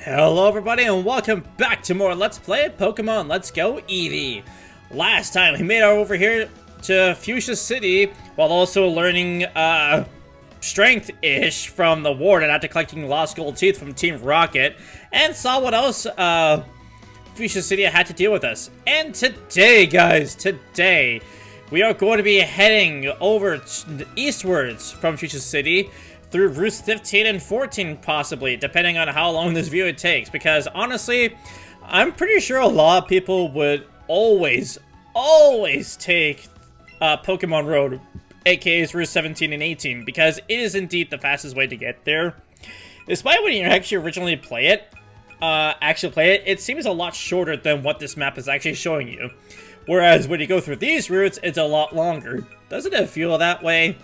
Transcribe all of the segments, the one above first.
Hello everybody and welcome back to more Let's Play Pokemon Let's Go Eevee. Last time we made our over here to Fuchsia City while also learning strength-ish from the Warden after collecting lost gold teeth from Team Rocket and saw what else Fuchsia City had to deal with us. And today guys, we are going to be heading over eastwards from Fuchsia City through routes 15 and 14, possibly, depending on how long this video takes. Because, honestly, I'm pretty sure a lot of people would always take Pokemon Road, aka Route 17 and 18, because it is indeed the fastest way to get there. Despite when you actually originally play it, it seems a lot shorter than what this map is actually showing you. Whereas when you go through these routes, it's a lot longer. Doesn't it feel that way?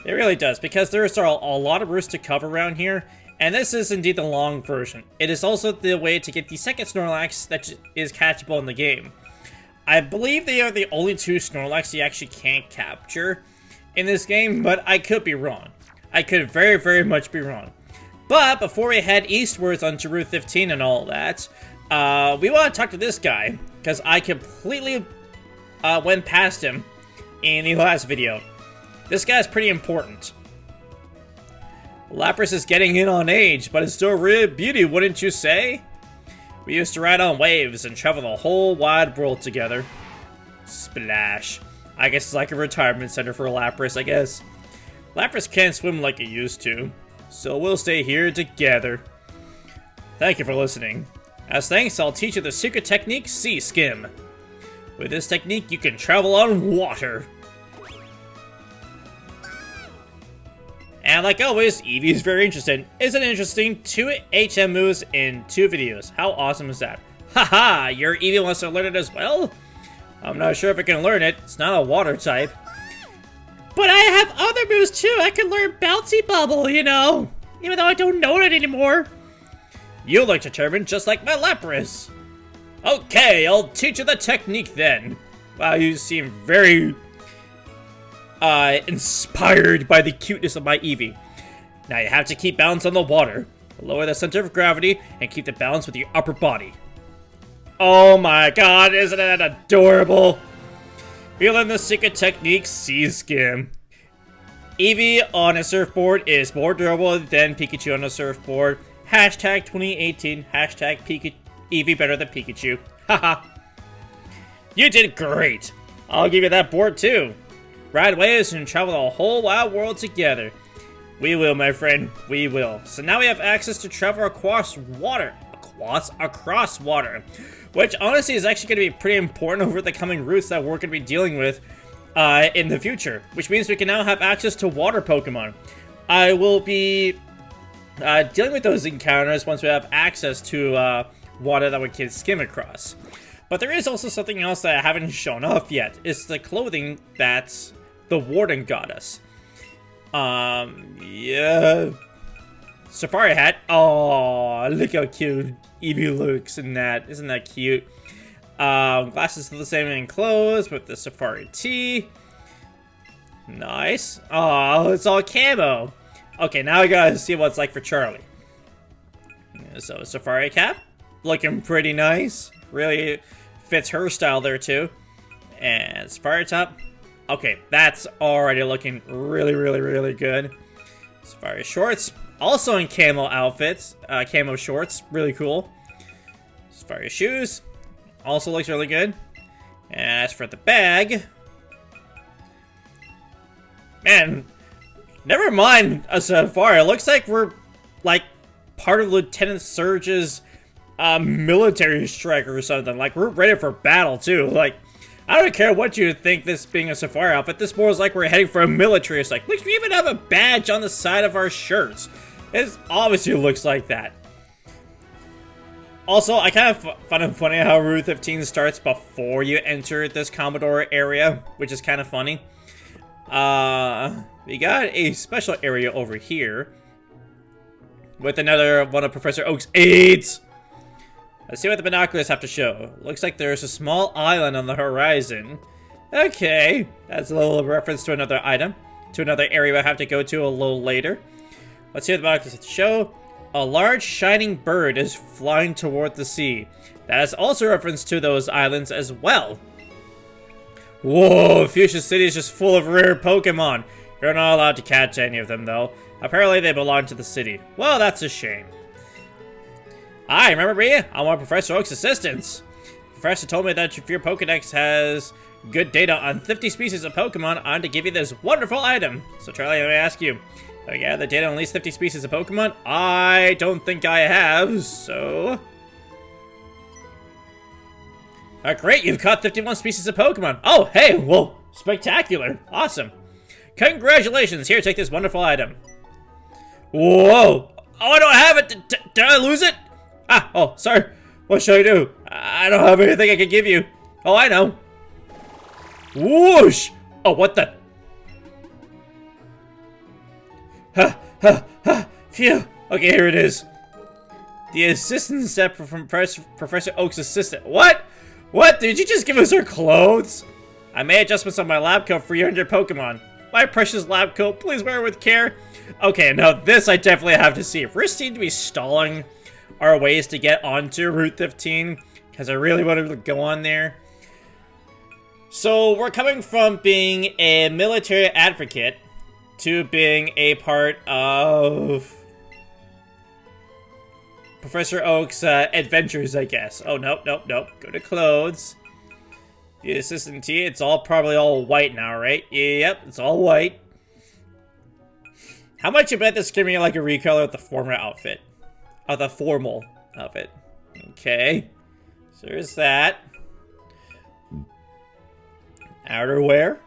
It really does, because there's a lot of routes to cover around here, and this is indeed the long version. It is also the way to get the second Snorlax that is catchable in the game. I believe they are the only two Snorlax you actually can't capture in this game, but I could be wrong. I could very, very much be wrong. But before we head eastwards onto Route 15 and all that, we want to talk to this guy, because I completely went past him in the last video. This guy's pretty important. Lapras is getting in on age, but it's still a real beauty, wouldn't you say? We used to ride on waves and travel the whole wide world together. Splash. I guess it's like a retirement center for Lapras, I guess. Lapras can't swim like he used to, so we'll stay here together. Thank you for listening. As thanks, I'll teach you the secret technique, Sea Skim. With this technique, you can travel on water. And like always, Eevee is very interested. Isn't it interesting? 2 HM moves in 2 videos. How awesome is that? Haha, your Eevee wants to learn it as well? I'm not sure if it can learn it. It's not a water type. But I have other moves too. I can learn Bouncy Bubble, you know. Even though I don't know it anymore. You look determined, just like my Lapras. Okay, I'll teach you the technique then. Wow, you seem very inspired by the cuteness of my Eevee. Now you have to keep balance on the water. Lower the center of gravity and keep the balance with your upper body. Oh my god, isn't that adorable? Feeling the secret technique, Sea Skim. Eevee on a surfboard is more durable than Pikachu on a surfboard. Hashtag 2018, hashtag Eevee better than Pikachu. Haha. You did great. I'll give you that board too. Ride waves and travel the whole wide world together. We will, my friend. We will. So now we have access to travel across water. Across water. Which honestly is actually going to be pretty important over the coming routes that we're going to be dealing with in the future. Which means we can now have access to water Pokemon. I will be dealing with those encounters once we have access to water that we can skim across. But there is also something else that I haven't shown off yet. It's the clothing that the Warden got us. Yeah. Safari hat. Oh, look how cute Eevee looks in that. Isn't that cute? Glasses are the same in clothes with the Safari tee. Nice. Oh, it's all camo. Okay, now I gotta see what it's like for Charlie. So, Safari cap. Looking pretty nice. Really fits her style there too. And Safari top. Okay, that's already looking really, really, really good. Safari shorts. Also in camo outfits. Camo shorts. Really cool. Safari shoes. Also looks really good. And as for the bag. Man, never mind a Safari. It looks like we're like part of Lieutenant Surge's military strike or something. Like, we're ready for battle too. Like, I don't care what you think, this being a Safari outfit. This more is like we're heading for a military strike. Look, we even have a badge on the side of our shirts. It obviously looks like that. Also, I kind of find it funny how Route 15 starts before you enter this Commodore area, which is kind of funny. We got a special area over here with another one of Professor Oak's aides. Let's see what the binoculars have to show. Looks like there's a small island on the horizon. Okay, that's a little reference to another item, to another area I have to go to a little later. Let's see what the binoculars have to show. A large shining bird is flying toward the sea. That is also a reference to those islands as well. Whoa, Fuchsia City is just full of rare Pokemon. You're not allowed to catch any of them, though. Apparently, they belong to the city. Well, that's a shame. Hi, remember me? I'm one of Professor Oak's assistants. The professor told me that if your Pokedex has good data on 50 species of Pokemon, I'm to give you this wonderful item. So, Charlie, let me ask you. Oh, yeah, the data on at least 50 species of Pokemon? I don't think I have, so... Great, you've caught 51 species of Pokemon. Oh, hey, well, spectacular. Awesome. Congratulations, here, take this wonderful item. Whoa. Oh, I don't have it. Did I lose it? Ah, oh, sorry. What should I do? I don't have anything I can give you. Oh, I know. Whoosh. Oh, what the... Phew. Okay, here it is. The assistant step from Professor Oak's assistant. What? What? Did you just give us our clothes? I made adjustments on my lab coat for your 100 Pokemon. My precious lab coat, please wear it with care. Okay, now this I definitely have to see. If we seem to be stalling our ways to get onto Route 15, because I really want to go on there. So we're coming from being a military advocate to being a part of Professor Oak's adventures, I guess. Oh, nope. Go to clothes. The assistant tee, it's probably all white now, right? Yep, it's all white. How much you bet this is giving me like a recolor of the former outfit? Of the formal outfit. Okay. So there's that. Outerwear.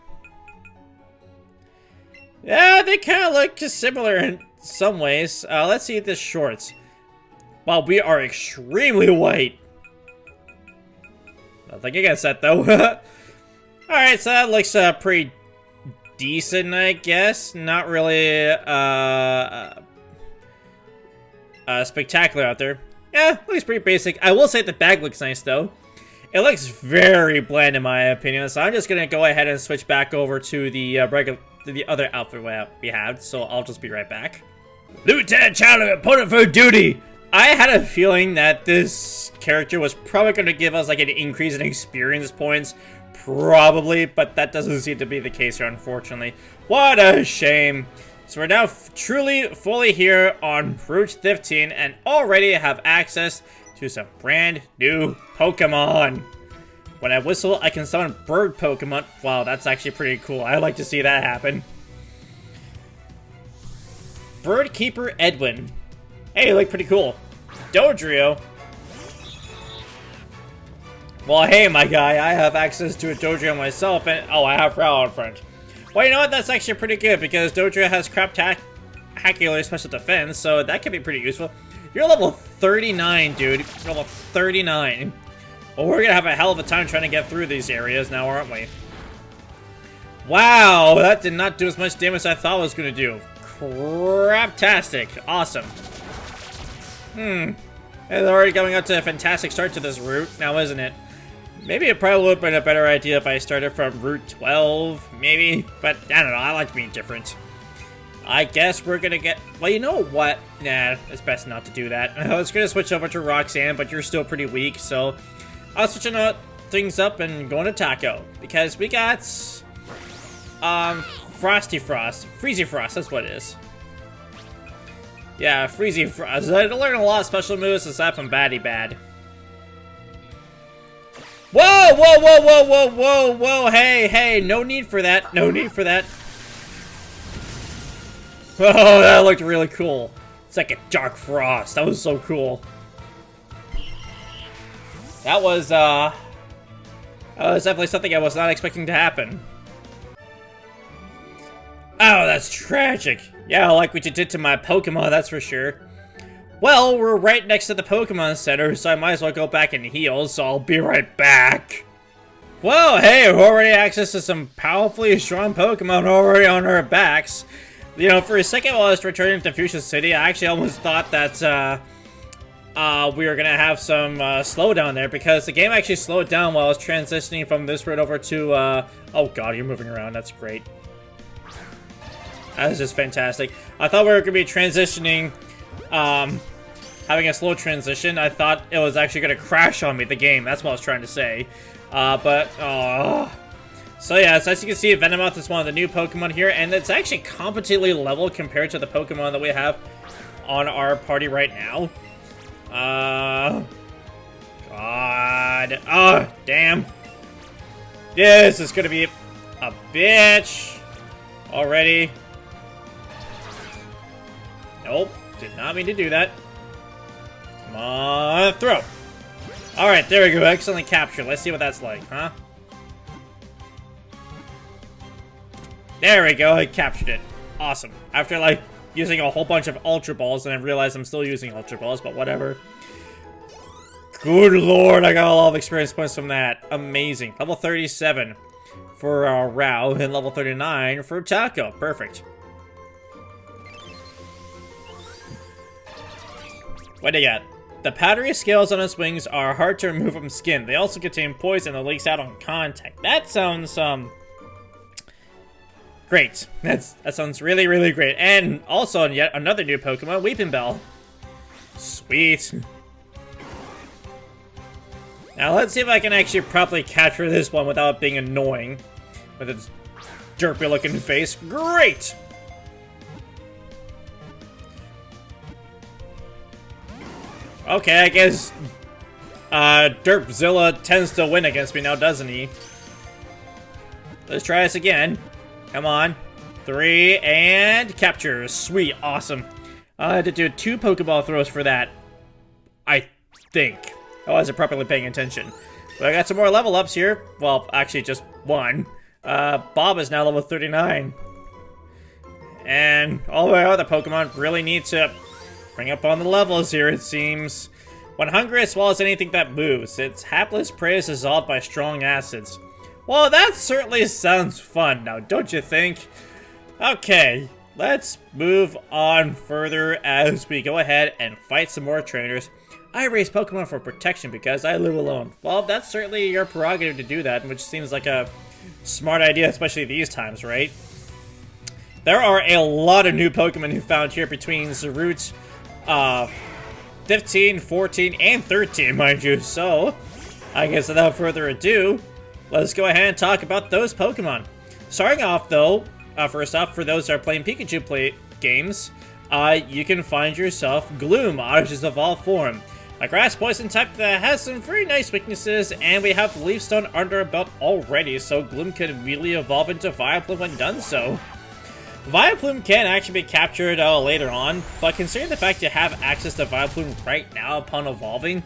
Yeah, they kind of look similar in some ways. Let's see the shorts. Wow, we are extremely white. Nothing against that, though. Alright, so that looks pretty decent, I guess. Not really spectacular out there. Yeah, looks pretty basic. I will say the bag looks nice, though. It looks very bland, in my opinion. So I'm just going to go ahead and switch back over to the other outfit we have. So I'll just be right back. Lieutenant Charlie, reporting for duty! I had a feeling that this character was probably going to give us like an increase in experience points. Probably, but that doesn't seem to be the case here, unfortunately. What a shame. So we're now truly fully here on Route 15 and already have access to some brand new Pokemon. When I whistle, I can summon bird Pokemon. Wow, that's actually pretty cool. I'd like to see that happen. Bird Keeper Edwin. Hey, you look pretty cool. Dodrio. Well, hey, my guy, I have access to a Dodrio myself, and oh, I have Prowl in front. Well, you know what? That's actually pretty good because Dodrio has Craptacular special defense, so that could be pretty useful. You're level 39, dude. You're level 39. Well, we're gonna have a hell of a time trying to get through these areas now, aren't we? Wow, that did not do as much damage as I thought it was gonna do. Craptastic. Awesome. It's already going up to a fantastic start to this route now, isn't it? Maybe it probably would have been a better idea if I started from Route 12, maybe? But, I don't know, I like being different. I guess we're gonna get... Well, you know what? Nah, it's best not to do that. I was gonna switch over to Roxanne, but you're still pretty weak, so... I'll switch things up and go into Taco. Because we got... Frosty Frost. Freezy Frost, that's what it is. Yeah, Freezy Frost. I learned a lot of special moves aside from Batty Bad. Whoa, whoa, whoa, whoa, whoa, whoa, whoa, hey, hey, no need for that, no need for that. Oh, that looked really cool. It's like a Dark Frost, that was so cool. That was definitely something I was not expecting to happen. Oh, that's tragic. Yeah, I like what you did to my Pokemon, that's for sure. Well, we're right next to the Pokemon Center, so I might as well go back and heal, so I'll be right back. Whoa, hey, we're already access to some powerfully strong Pokemon already on our backs. You know, for a second while I was returning to Fuchsia City, I actually almost thought that, we were gonna have some, slowdown there, because the game actually slowed down while I was transitioning from this route over to, oh god, you're moving around, that's great. That is just fantastic. I thought we were gonna be transitioning, having a slow transition. I thought it was actually going to crash on me, the game. That's what I was trying to say. So yeah, so as you can see, Venomoth is one of the new Pokemon here, and it's actually competently leveled compared to the Pokemon that we have on our party right now. God. Oh, damn. This is gonna be a bitch already. Nope, did not mean to do that. Come on, throw. Alright, there we go, excellent capture. Let's see what that's like, huh? There we go, I captured it. Awesome. After, like, using a whole bunch of Ultra Balls, and I realized I'm still using Ultra Balls, but whatever. Good lord, I got a lot of experience points from that. Amazing. Level 37 for Rao, and level 39 for Taco. Perfect. What do you got? The powdery scales on its wings are hard to remove from skin. They also contain poison that leaks out on contact. That sounds, great. That sounds really, really great. And also, yet another new Pokemon, Weepinbell. Sweet. Now, let's see if I can actually properly capture this one without being annoying. With its derpy-looking face. Great! Okay, I guess Derpzilla tends to win against me now, doesn't he? Let's try this again. Come on. 3, and capture. Sweet, awesome. I had to do 2 Pokeball throws for that. I think. I wasn't properly paying attention. But I got some more level ups here. Well, actually just 1. Bob is now level 39. And all the other Pokemon really need to bring up on the levels here, it seems. When hungry, it swallows anything that moves. Its hapless prey is dissolved by strong acids. Well, that certainly sounds fun now, don't you think? Okay, let's move on further as we go ahead and fight some more trainers. I raise Pokemon for protection because I live alone. Well, that's certainly your prerogative to do that, which seems like a smart idea, especially these times, right? There are a lot of new Pokemon who found here between the route 15, 14, and 13, mind you. So, I guess without further ado, let's go ahead and talk about those Pokemon. Starting off, though, first off, for those that are playing Pikachu games, you can find yourself Gloom, Oddity's Evolved form. A grass poison type that has some very nice weaknesses, and we have Leaf Stone under our belt already, so Gloom can immediately evolve into Vileplume when done so. Vileplume can actually be captured later on, but considering the fact you have access to Vileplume right now upon evolving,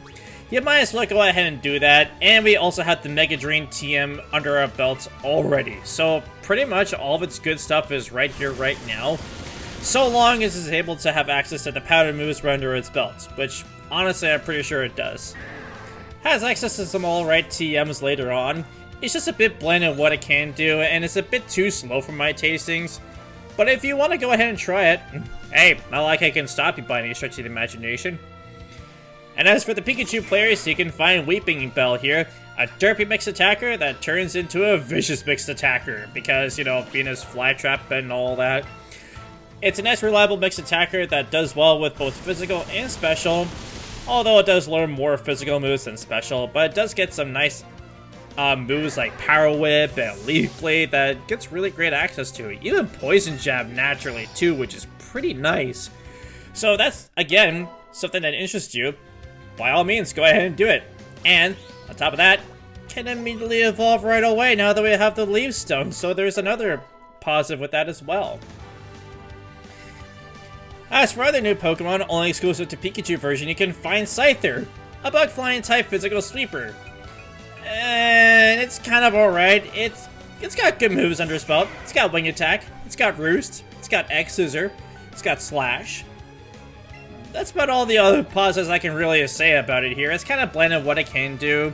you might as well go ahead and do that. And we also have the Mega Drain TM under our belts already, so pretty much all of its good stuff is right here right now, so long as it's able to have access to the powder moves right under its belts, which honestly I'm pretty sure it does. Has access to some alright TMs later on. It's just a bit bland in what it can do, and it's a bit too slow for my tastings. But if you want to go ahead and try it, hey, not like I can stop you by any stretch of the imagination. And as for the Pikachu players, you can find Weepinbell here, a derpy mixed attacker that turns into a vicious mixed attacker, because, you know, Venus Flytrap and all that. It's a nice reliable mixed attacker that does well with both physical and special, although it does learn more physical moves than special, but it does get some nice moves like Power Whip and Leaf Blade that gets really great access to. Even Poison Jab naturally too, which is pretty nice. So that's, again, something that interests you. By all means, go ahead and do it. And, on top of that, can immediately evolve right away now that we have the Leaf Stone, so there's another positive with that as well. As for other new Pokemon, only exclusive to Pikachu version, you can find Scyther, a bug flying type physical sweeper. And it's kind of alright. It's got good moves under its belt. It's got Wing Attack, it's got Roost, it's got X-Scissor, it's got Slash. That's about all the other positives I can really say about it here. It's kind of bland in what it can do.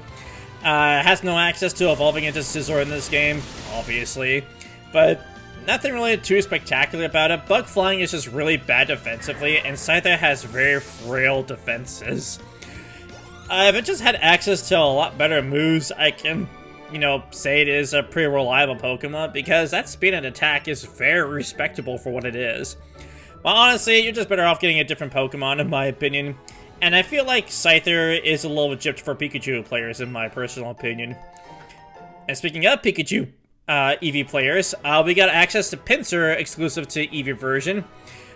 It has no access to evolving into Scizor in this game, obviously. But nothing really too spectacular about it. Bug Flying is just really bad defensively, and Scyther has very frail defenses. If it just had access to a lot better moves, I can, you know, say it is a pretty reliable Pokemon, because that speed and attack is very respectable for what it is. Well, honestly, you're just better off getting a different Pokemon, in my opinion. And I feel like Scyther is a little bit gypped for Pikachu players, in my personal opinion. And speaking of Pikachu Eevee players, we got access to Pinsir exclusive to Eevee version.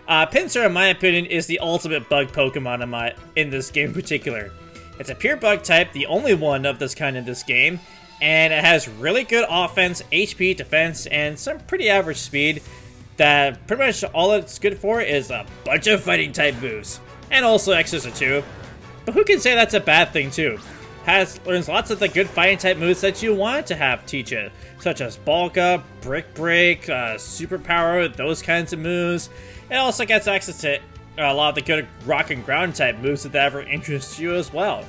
Pinsir, in my opinion, is the ultimate bug Pokemon in this game in particular. It's a pure bug type, the only one of this kind in this game, and it has really good offense, HP, defense, and some pretty average speed. That pretty much all it's good for is a bunch of fighting type moves, and also X's or 2. But who can say that's a bad thing too? Learns lots of the good fighting type moves that you want to have teach it, such as Bulk Up, Brick Break, Superpower, those kinds of moves. It also gets access to a lot of the good Rock and Ground type moves that ever interest you as well.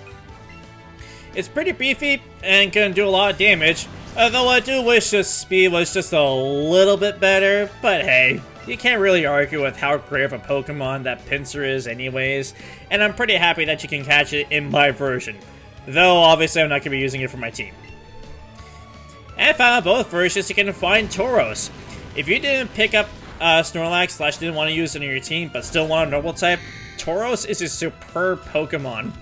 It's pretty beefy and can do a lot of damage, although I do wish the speed was just a little bit better, but hey, you can't really argue with how great of a Pokemon that Pinsir is anyways, and I'm pretty happy that you can catch it in my version, though obviously I'm not going to be using it for my team. And found on both versions you can find Tauros. If you didn't pick up Snorlax / didn't want to use it on your team but still want a normal type, Tauros is a superb Pokemon.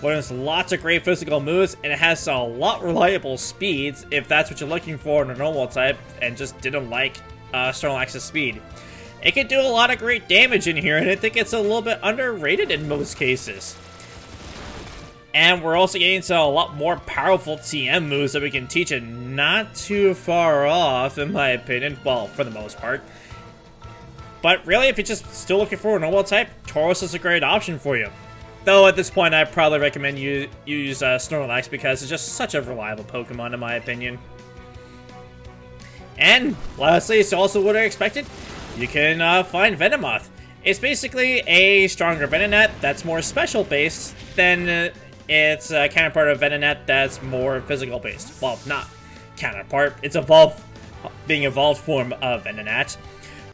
Learns lots of great physical moves, and it has a lot reliable speeds if that's what you're looking for in a normal type and just didn't like Snorlax's speed. It can do a lot of great damage in here, and I think it's a little bit underrated in most cases. And we're also getting to a lot more powerful TM moves that we can teach it not too far off, in my opinion. Well, for the most part. But really, if you're just still looking for a normal type, Tauros is a great option for you. Though at this point, I'd probably recommend you use Snorlax because it's just such a reliable Pokemon in my opinion. And lastly, it's also what I expected. You can find Venomoth. It's basically a stronger Venonat that's more special based than its counterpart of Venonat that's more physical based. Well, not counterpart, it's being evolved form of Venonat.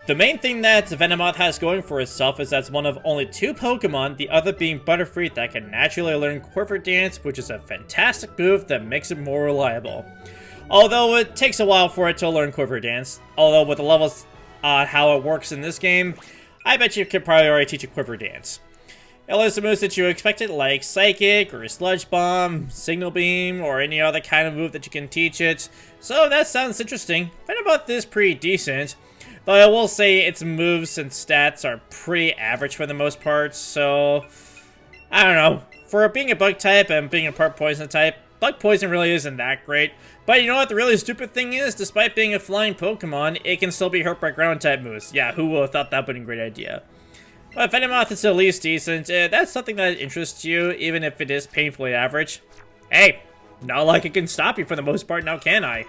The main thing that Venomoth has going for itself is that it's one of only 2 Pokemon, the other being Butterfree, that can naturally learn Quiver Dance, which is a fantastic move that makes it more reliable. Although it takes a while for it to learn Quiver Dance, although with the levels how it works in this game, I bet you could probably already teach a Quiver Dance. It learns the moves that you expected, like Psychic, or Sludge Bomb, Signal Beam, or any other kind of move that you can teach it, so that sounds interesting. Venomoth is pretty decent. Though I will say its moves and stats are pretty average for the most part, so I don't know. For being a bug type and being a part poison type, bug poison really isn't that great. But you know what the really stupid thing is? Despite being a flying Pokemon, it can still be hurt by ground type moves. Yeah, who would have thought that would be a great idea? But Venomoth is at least decent. That's something that interests you, even if it is painfully average. Hey, not like it can stop you for the most part, now can I?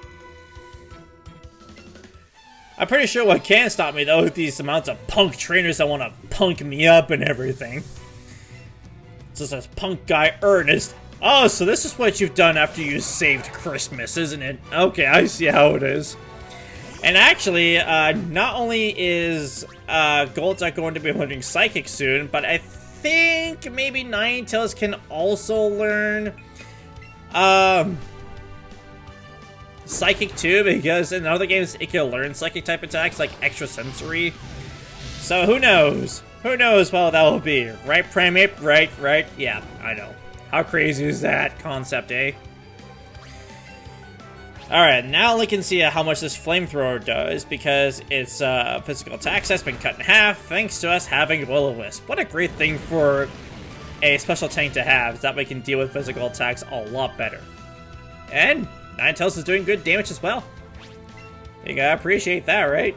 I'm pretty sure what can stop me, though, is these amounts of punk trainers that want to punk me up and everything. It's just this punk guy, Ernest. Oh, so this is what you've done after you saved Christmas, isn't it? Okay, I see how it is. And actually, not only is Golduck going to be learning Psychic soon, but I think maybe Ninetales can also learn Psychic too, because in other games it can learn Psychic type attacks like Extrasensory. So who knows? Who knows what that will be? Right, Primeape? Right? Yeah, I know. How crazy is that concept, eh? Alright, now we can see how much this Flamethrower does, because its physical attacks has been cut in half thanks to us having Will-O-Wisp. What a great thing for a special tank to have, that we can deal with physical attacks a lot better. And Ninetales is doing good damage as well. You gotta appreciate that, right?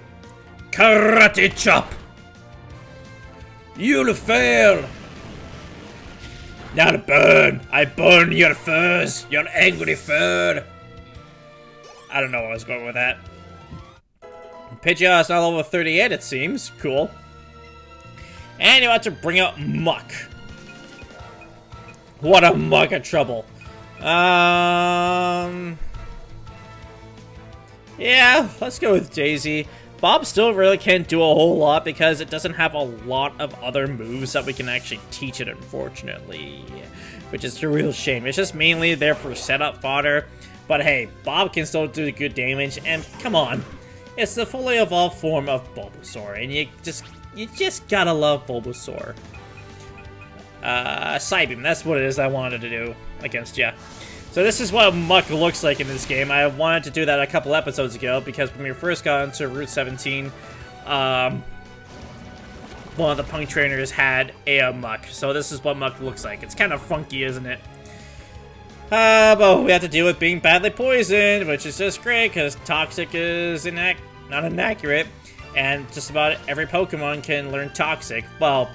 Karate Chop! You'll fail! Now to burn! I burn your furs! Your angry fur! I don't know where I was going with that. Pidgeot is now level 38, it seems. Cool. And you have to bring out Muck. What a mug of trouble. Yeah, let's go with Daisy. Bob still really can't do a whole lot because it doesn't have a lot of other moves that we can actually teach it, unfortunately. Which is a real shame. It's just mainly there for setup fodder. But hey, Bob can still do good damage, and come on. It's the fully evolved form of Bulbasaur, and you just gotta love Bulbasaur. Psybeam, that's what it is I wanted to do against you. So this is what Muck looks like in this game. I wanted to do that a couple episodes ago because when we first got into Route 17, one of the punk trainers had a Muck. So this is what Muck looks like. It's kind of funky, isn't it? But we have to deal with being badly poisoned, which is just great because Toxic is not inaccurate, and just about every Pokemon can learn Toxic. Well,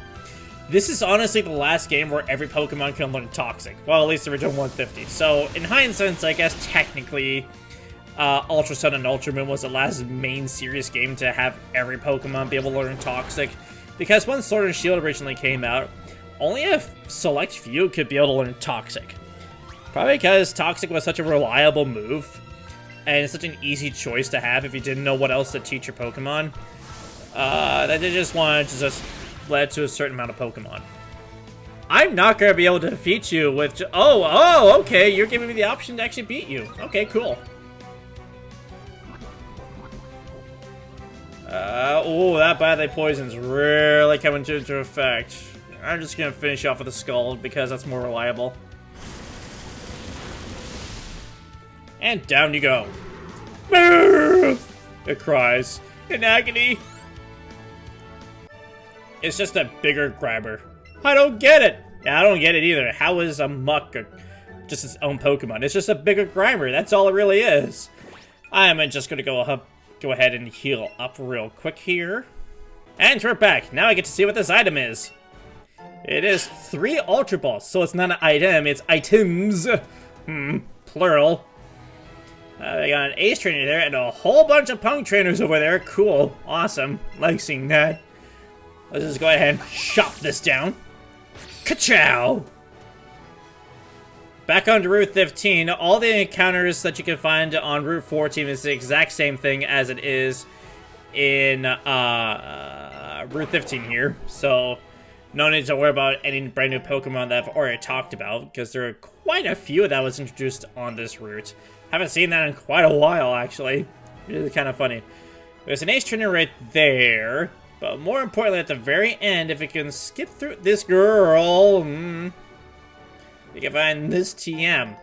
this is honestly the last game where every Pokemon can learn Toxic. Well, at least the original 150. So, in hindsight, I guess technically, Ultra Sun and Ultra Moon was the last main series game to have every Pokemon be able to learn Toxic. Because when Sword and Shield originally came out, only a select few could be able to learn Toxic. Probably because Toxic was such a reliable move, and it's such an easy choice to have if you didn't know what else to teach your Pokemon, that they just wanted to just led to a certain amount of Pokemon. I'm not going to be able to defeat you with... Oh, okay, you're giving me the option to actually beat you. Okay, cool. Oh, that badly poison's really coming into effect. I'm just going to finish off with a Scald because that's more reliable. And down you go. It cries in agony. It's just a bigger grabber. I don't get it. Yeah, I don't get it either. How is a Muck just its own Pokemon? It's just a bigger grabber. That's all it really is. I'm just going to go ahead and heal up real quick here. And we're back. Now I get to see what this item is. It is 3 Ultra Balls. So it's not an item, it's items. Plural. I got an Ace Trainer there and a whole bunch of Punk Trainers over there. Cool. Awesome. Like seeing that. Let's just go ahead and chop this down. Ka-chow! Back on to Route 15, all the encounters that you can find on Route 14 is the exact same thing as it is in Route 15 here. So, no need to worry about any brand new Pokemon that I've already talked about, because there are quite a few that was introduced on this route. Haven't seen that in quite a while, actually. It is kind of funny. There's an Ace Trainer right there. But more importantly, at the very end, if you can skip through this girl, you can find this TM.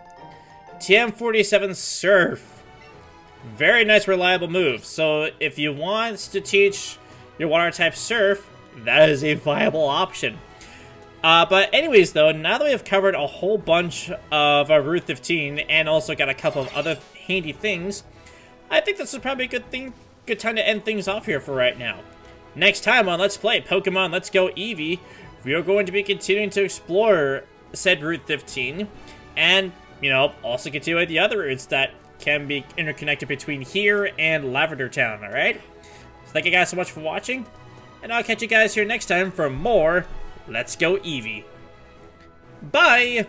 TM47 Surf. Very nice, reliable move. So if you want to teach your water-type Surf, that is a viable option. But anyways, though, now that we have covered a whole bunch of Route 15 and also got a couple of other handy things, I think this is probably a good time to end things off here for right now. Next time on Let's Play Pokemon Let's Go Eevee, we are going to be continuing to explore said Route 15, and, also continue with the other routes that can be interconnected between here and Lavender Town, alright? So thank you guys so much for watching, and I'll catch you guys here next time for more Let's Go Eevee. Bye!